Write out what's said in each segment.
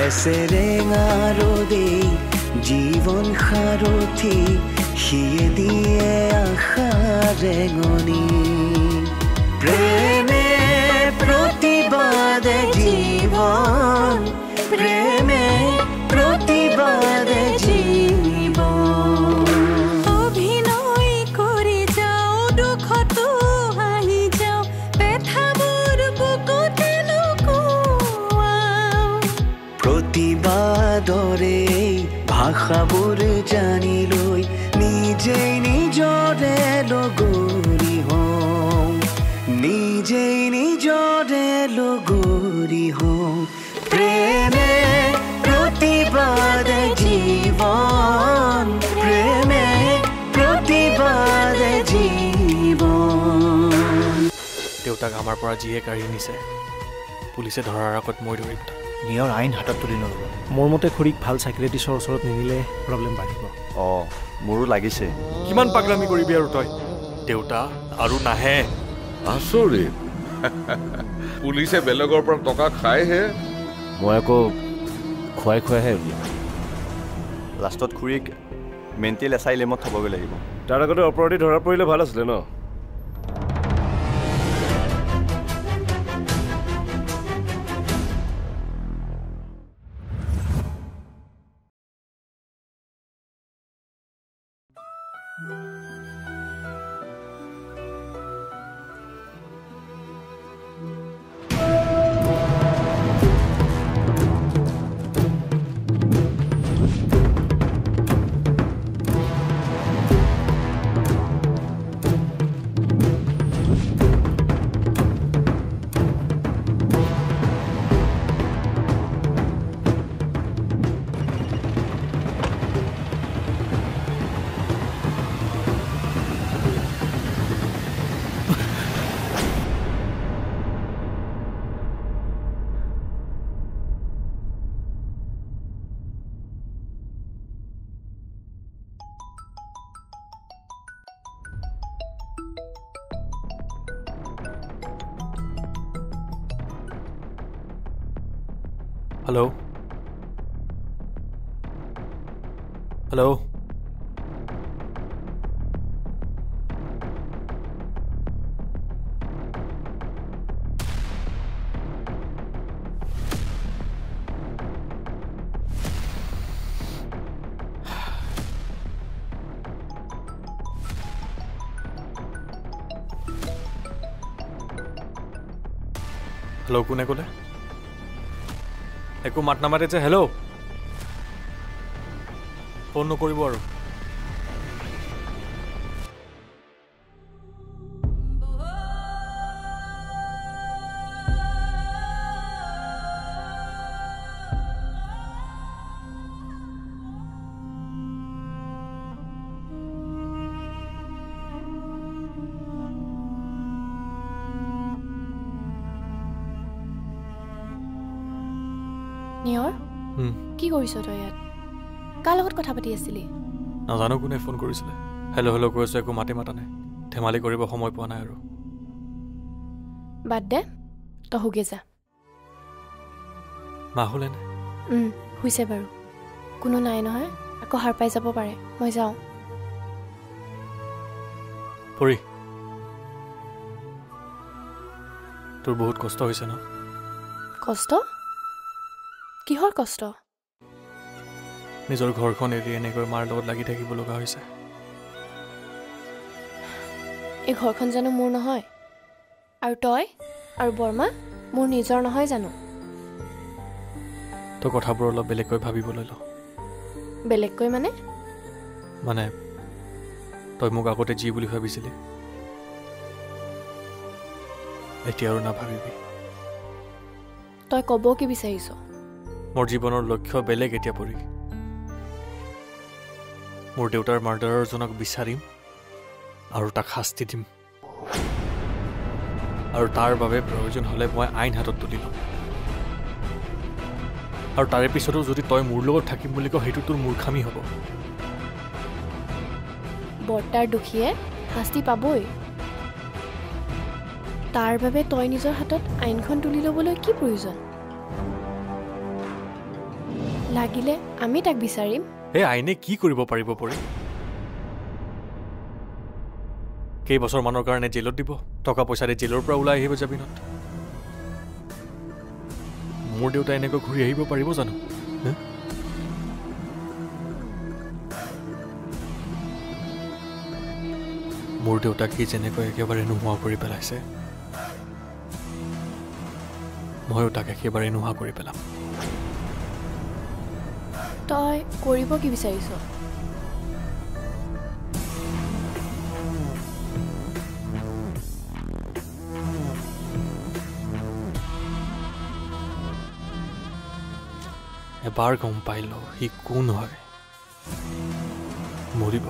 এছেৰেঙা ৰ'দে জীৱন সাৰথি সিয়ে দিয়ে আশা ৰেঙনি প্ৰেমে প্ৰতিবাদে জীৱন প্ৰেমে প্ৰতিবাদে জীৱন অভিনয় কৰি যাওঁ দুখতো হাঁহি যাওঁ পেথাবোৰ বুকুতে লুকুৱাওঁ প্ৰতিবাদৰে ভাষাবোৰ জানি লৈ নিজেই নিজৰে লগৰী হওঁ নিজেই নিজৰে লগৰী হওঁ প্ৰেমে প্ৰতিবাদে জীৱন প্ৰেমে প্ৰতিবাদে জীৱন দেউতাক আমাৰ পৰা যিয়ে কাঢ়ি নিছে পুলিচে ধৰাৰ আগত মই ধৰিম নিয়ৰ আইন হাতত তুলি নল'ব মোৰ মতে খুৰীক ভাল চাইক্ৰেটিষ্টৰ ওচৰত নিনিলে প্ৰব্লেম বাঢ়িব মোৰো লাগিছে কিমান পাগলামি কৰিবি আৰু তই দেউতা আৰু নাহে আচৰিত পুলিচে বেলেগৰ পৰা টকা খায়হে মই আকৌ খুৱাইহে উলিয়াম লাষ্টত খুৰীক মেণ্টেল এছাইলেমত থ'বগৈ লাগিব তাৰ আগতে অপৰাধী ধৰা পৰিলে ভাল আছিলে ন হেল্ল' হেল্ল' হেল্ল' কোনে ক'লে একো মাত নামাতে যে হেল্ল' ফোন নকৰিব আৰু নিয়ৰ কি কৰিছ তই ইয়াত কাৰ লগত কথা পাতি আছিলি নাজানো কোনে ফোন কৰিছিলে হেল্ল' হেল্ল' কৈছো একো মাতে মাতা নাই ধেমালি কৰিব সময় পোৱা নাই আৰু বাদ দে তই শুগে যা মা শুলে নে শুইছে বাৰু কোনো নাই নহয় আকৌ সাৰ পাই যাব পাৰে মই যাওঁ পৰি তোৰ বহুত কষ্ট হৈছে ন কষ্ট কিহৰ কষ্ট নিজৰ ঘৰখন এৰি এনেকৈ মাৰ লগত লাগি থাকিব লগা হৈছে এই ঘৰখন জানো মোৰ নহয় আৰু তই আৰু বৰ্মা মোৰ নিজৰ নহয় জানো তই কথাবোৰ অলপ বেলেগকৈ ভাবিবলৈ ল বেলেগকৈ মানে তই মোক আগতে যি বুলি ভাবিছিলি এতিয়া আৰু নাভাবিবি তই ক'ব কি বিচাৰিছ মোৰ জীৱনৰ লক্ষ্য বেলেগ এতিয়া পৰি মোৰ দেউতাৰ মাৰ্ডাৰজনক বিচাৰিম আৰু তাক শাস্তি দিম আৰু তাৰ বাবে প্ৰয়োজন হ'লে মই আইন হাতত তুলি ল'ম আৰু তাৰে পিছতো যদি তই মোৰ লগত থাকিম বুলি কওঁ সেইটো তোৰ মূৰ্খামি হ'ব বৰ্তাৰ দুখীয়ে শাস্তি পাবই তাৰ বাবে তই নিজৰ হাতত আইনখন তুলি ল'বলৈ কি প্ৰয়োজন লাগিলে আমি তাক বিচাৰিম এই আইনে কি কৰিব পাৰিব পৰি কেইবছৰমানৰ কাৰণে জেলত দিব টকা পইচা দি জেলৰ পৰা ওলাই আহিব জামিনত মোৰ দেউতা এনেকৈ ঘূৰি আহিব পাৰিব জানো মোৰ দেউতাক সি যেনেকৈ একেবাৰে নোহোৱা কৰি পেলাইছে ময়ো তাক একেবাৰে নোহোৱা কৰি পেলাম তই কৰিব কি বিচাৰিছ এবাৰ গম পাই ল সি কোন হয় মৰিব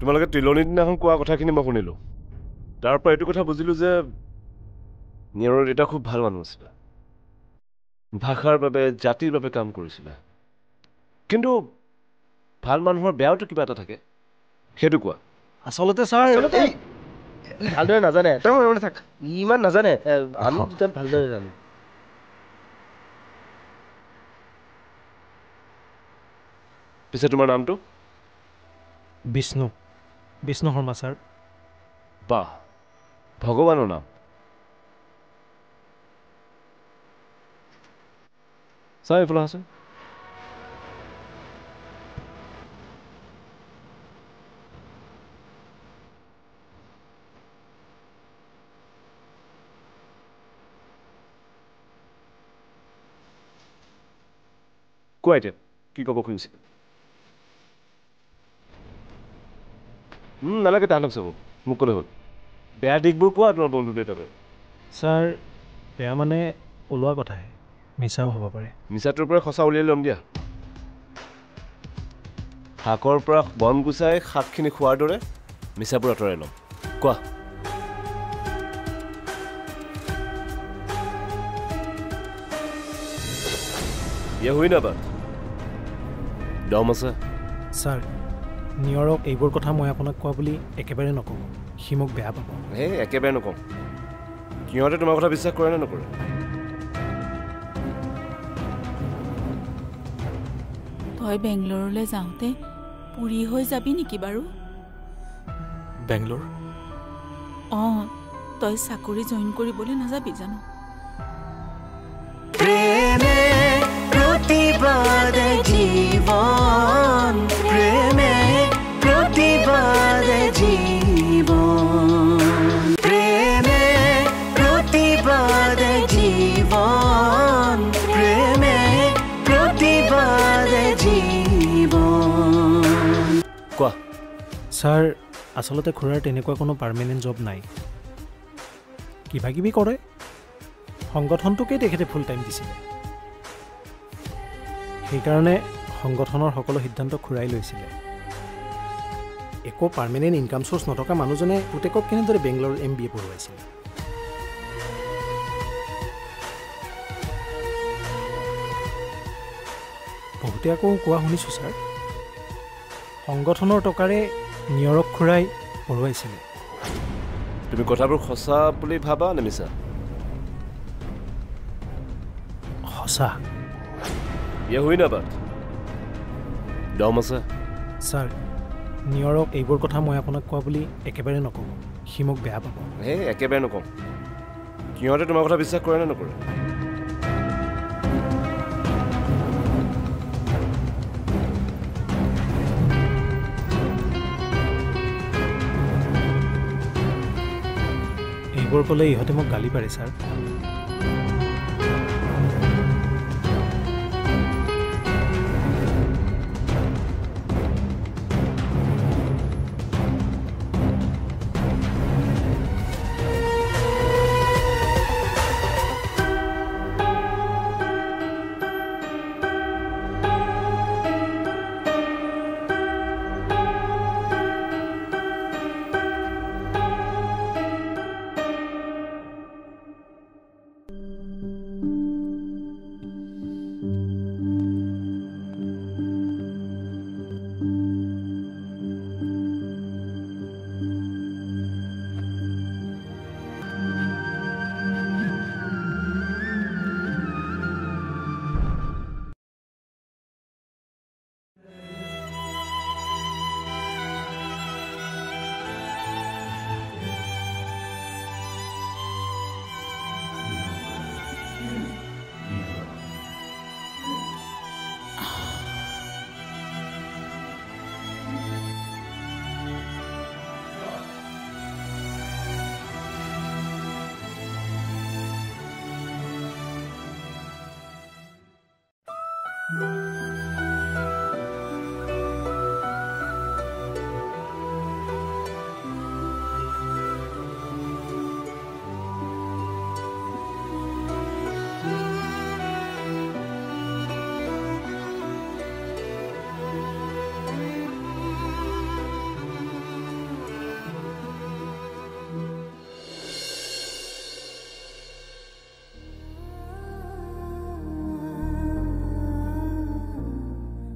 তোমালোকে তিলনিৰ দিনাখন কোৱা কথাখিনি মই শুনিলোঁ তাৰ পৰা এইটো কথা বুজিলোঁ যে নিয়ৰৰ দেউতা খুব ভাল মানুহ আছিলে ভাষাৰ বাবে জাতিৰ বাবে কাম কৰিছিলে কিন্তু ভাল মানুহৰ বেয়াওতো কিবা এটা থাকে সেইটো কোৱা আচলতে ছাৰ ভালদৰে নাজানে তই মনে থাক ইমান নাজানে আমি দুটা ভালদৰে জানো পিছে তোমাৰ নামটো বিষ্ণু শৰ্মা ছাৰ বাহ ভগৱানৰ নাম ছাৰ এইফালে আছে কোৱা এতিয়া কি ক'ব খুজিছে নালাগে তাহাঁতক চাব মোক ক'লে হ'ল বেয়া দিশবোৰ কোৱা তোমাৰ বন্ধু দেউতাকে ছাৰ বেয়া মানে ওলোৱা কথাহে মিছাও হ'ব পাৰে মিছাটোৰ পৰা সঁচা উলিয়াই ল'ম দিয়া শাকৰ পৰা বন গুচাই শাকখিনি খোৱাৰ দৰে মিছাবোৰ আঁতৰাই ল'ম কোৱা ইয়ে হৈ নাবা দম আছে ছাৰ নিয়ৰক এইবোৰ কথা মই আপোনাক কোৱা বুলি একেবাৰে নকওঁ সি মোক বেয়া পাব এই একেবাৰে নকওঁ সিহঁতে তোমাৰ কথা বিশ্বাস কৰে নে নকৰে তই বেংগলোৰলৈ যাওঁতে পুৰী হৈ যাবি নেকি বাৰু বেংগলোৰ তই চাকৰি জইন কৰিবলৈ নাযাবি জানো প্ৰেমে প্ৰতিবাদ জীৱন প্ৰেমে প্ৰতিবাদ জীৱন প্ৰেমে প্ৰতিবাদ জীৱন প্ৰেমে প্ৰতিবাদ জীৱন কোৱা ছাৰ আচলতে খুৰাৰ তেনেকুৱা কোনো পাৰ্মানেণ্ট জব নাই কিবা কিবি কৰে সংগঠনটোকেই তেখেতে ফুল টাইম দিছিলে সেইকাৰণে সংগঠনৰ সকলো সিদ্ধান্ত খুৰাই লৈছিলে একো পাৰ্মানেণ্ট ইনকাম চ'ৰ্চ নথকা মানুহজনে পুতেকক কেনেদৰে বেংগলোৰ MBA পঢ়ুৱাইছিল বহুতে আকৌ কোৱা শুনিছোঁ ছাৰ সংগঠনৰ টকাৰে নিয়ৰক খুৰাই পঢ়ুৱাইছিলে তুমি কথাবোৰ সঁচা বুলি ভাবা নে মিছা সঁচা ইয়ে হৈ নাবা দম আছে ছাৰ নিয়ৰক এইবোৰ কথা মই আপোনাক কোৱা বুলি একেবাৰে নকওঁ সি মোক বেয়া পাব এই একেবাৰে নকওঁ সিহঁতে তোমাৰ কথা বিশ্বাস কৰে নে নকৰে এইবোৰ ক'লে ইহঁতে মোক গালি পাৰে ছাৰ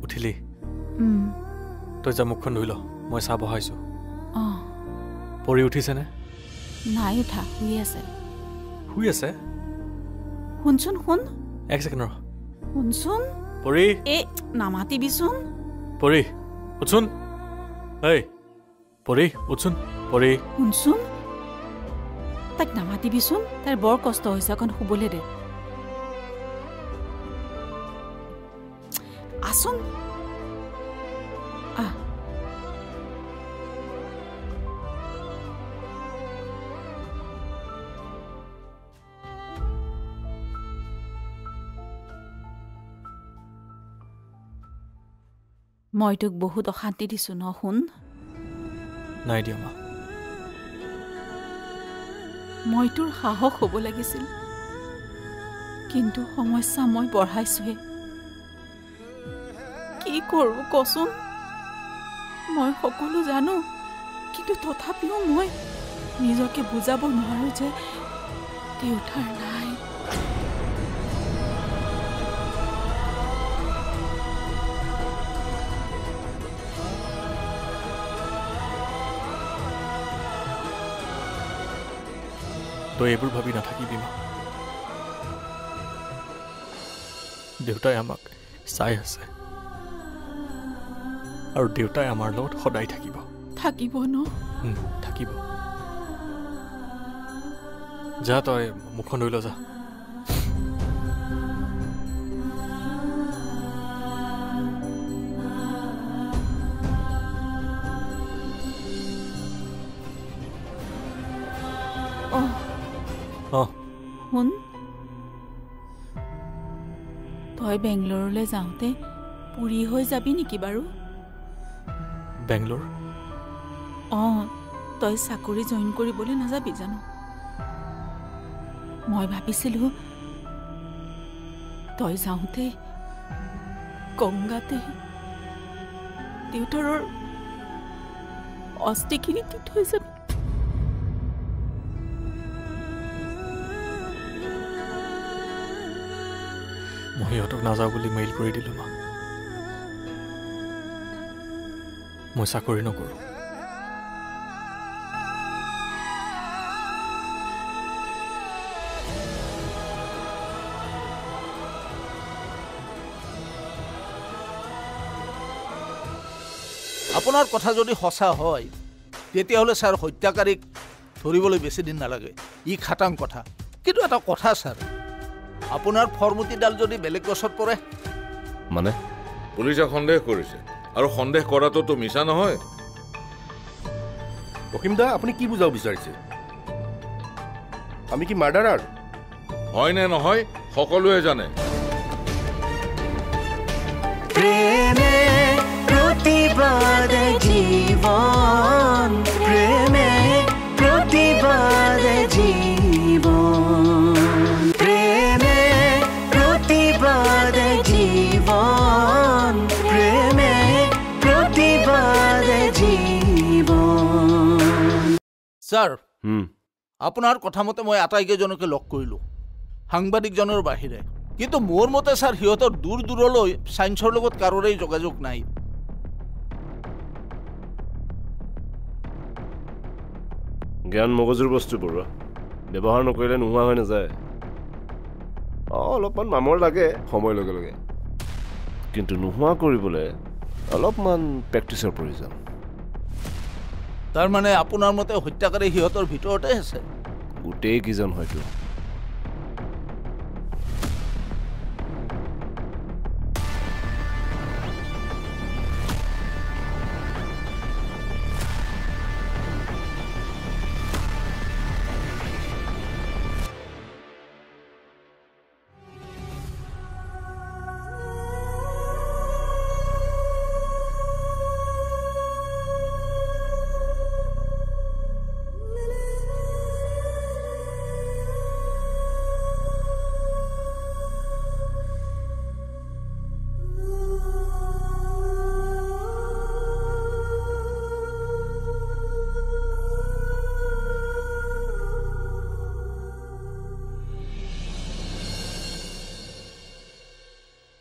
উঠিলি তই যা মুখখন ধুই ল মই চাহ বহাইছোঁ পৰি উঠিছেনে নাই উঠা শুই আছে শুই আছে শুনচোন শুন এক ছেকেণ্ড ৰ শুনচোন পৰি এ নামাতিবিচোন পৰি উঠচোন এই পৰি উঠচোন পৰি শুনচোন তাক নামাতিবিচোন তাইৰ বৰ কষ্ট হৈছে অকণ শুবলৈ দে আসুন মই তোক বহুত অশান্তি দিছো ন শুন নাই দিয়া মা মই তোৰ সাহস হ'ব লাগিছিল কিন্তু সমস্যা মই বঢ়াইছোহে কি কৰোঁ কচোন মই সকলো জানো কিন্তু তথাপিও মই নিজকে বুজাব নোৱাৰো যে দেউতাৰ নাই তই এইবোৰ ভাবি নাথাকিবি মা দেউতাই আমাক চাই আছে আৰু দেউতাই আমাৰ লগত সদায় থাকিব থাকিব ন থাকিব যা তই মুখখন ধুই ল যা শুন তই বেংগলোৰলৈ যাওঁতে পুৰি হৈ যাবি নেকি বাৰু বেংগলোৰ তই চাকৰি জইন কৰিবলৈ নাযাবি জানো মই ভাবিছিলোঁ তই যাওঁতে গংগাতে দেউতাৰৰ অস্থিখিনি দি থৈ যাবি মই সিহঁতক নাযাওঁ বুলি মেইল কৰি দিলোঁ মা মই চাকৰি নকৰোঁ আপোনাৰ কথা যদি সঁচা হয় তেতিয়াহ'লে ছাৰ হত্যাকাৰীক ধৰিবলৈ বেছি দিন নালাগে ই খাটাং কথা কিন্তু এটা কথা ছাৰ আপোনাৰ ফৰ্মুটিডাল যদি বেলেগ গছত পৰে মানে পুলিচে সন্দেহ কৰিছে আৰু সন্দেহ কৰাটোতো মিছা নহয় অসীম দা আপুনি কি বুজাব বিচাৰিছে আমি কি মাৰ্ডাৰাৰ হয় নে নহয় সকলোৱে জানে প্ৰেমে প্ৰতিবাদে জীৱন প্ৰেমে প্ৰতিবাদে জীৱন প্ৰেমে প্ৰতিবাদে জীৱন প্ৰেমে প্ৰতিবাদে জীৱন ছাৰ আপোনাৰ কথা মতে মই আটাইকেইজনকে লগ কৰিলোঁ সাংবাদিকজনৰ বাহিৰে কিন্তু মোৰ মতে ছাৰ সিহঁতৰ দূৰ দূৰলৈ ছায়েন্সৰ লগত কাৰোৰে যোগাযোগ নাই জ্ঞান মগজুৰ বস্তু বৰুৱা ব্যৱহাৰ নকৰিলে নোহোৱা হৈ নাযায় অলপমান মামৰ লাগে সময়ৰ লগে লগে কিন্তু নোহোৱা কৰিবলৈ অলপমান প্ৰেক্টিচৰ প্ৰয়োজন তাৰমানে আপোনাৰ মতে হত্যাকাৰী সিহঁতৰ ভিতৰতে আছে গোটেই কেইজন হয়তো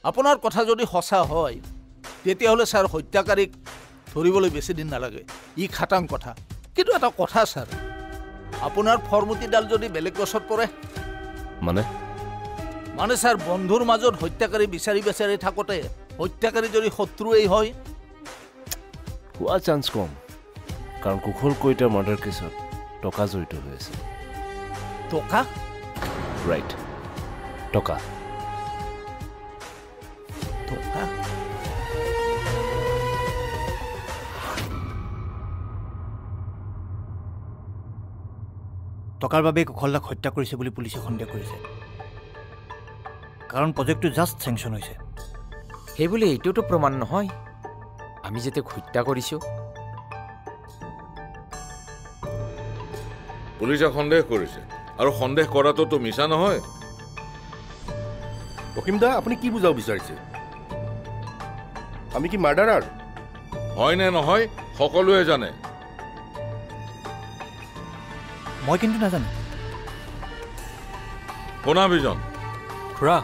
আপোনাৰ কথা যদি সঁচা হয় তেতিয়াহ'লে ছাৰ হত্যাকাৰীক ধৰিবলৈ বেছি দিন নালাগে ই খাটাং কথা কিন্তু এটা কথা ছাৰ আপোনাৰ ফৰ্মুটিডাল যদি বেলেগ গছত পৰে মানে ছাৰ বন্ধুৰ মাজত হত্যাকাৰী বিচাৰি বিচাৰি থাকোঁতে হত্যাকাৰী যদি শত্ৰুৱেই হয় হোৱা চান্স কম কাৰণ কুশল কৈতাৰ মাৰ্ডাৰ কেছত টকা জড়িত হৈ আছে টকা ৰাইট টকা টকা টকাৰ বাবে কুশলদাক হত্যা কৰিছে বুলি পুলিচে সন্দেহ কৰিছে কাৰণ প্ৰজেক্টটো জাষ্ট চেংচন হৈছে সেইবুলি এইটোতো প্ৰমাণ নহয় আমি যেতে হত্যা কৰিছোঁ পুলিচে সন্দেহ কৰিছে আৰু সন্দেহ কৰাটোতো মিছা নহয় অসীম দা আপুনি কি বুজাব বিচাৰিছে আমি কি মাৰ্ডাৰাৰ হয় নে নহয় সকলোৱে জানে মই কিন্তু নাজানো শুনা বিজন খুৰা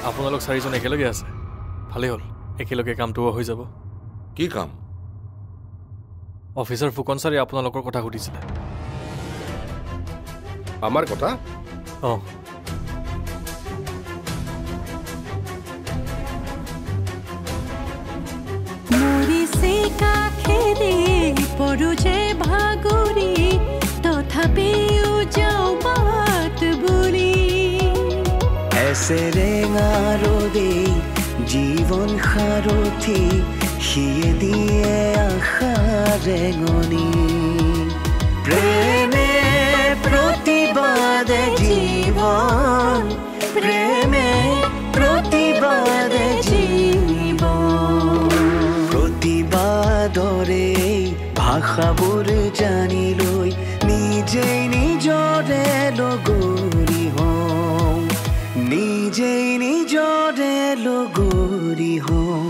আপোনালোক চাৰিজন একেলগে আছে ভালেই হ'ল একেলগে কামটোও হৈ যাব কি কাম অফিচাৰ ফুকন ছাৰে আপোনালোকৰ কথা সুধিছিলে আমাৰ কথা অঁ মৰিছে কাষেৰে পৰুজে ভাগৰি তথাপিও যাওঁ বাট বুলি এছেৰেঙা ৰদে জীৱন সাৰথি সিয়ে দিয়ে আশা ৰেঙনি প্ৰেমে প্ৰতিবাদে জীৱন প্ৰেমে প্ৰতিবাদে জীৱন প্ৰতিবাদৰে ভাষাবোৰ জানি লৈ নিজেই নিজৰে লগৰী হওঁ নিজেই নিজৰে লগৰী হওঁ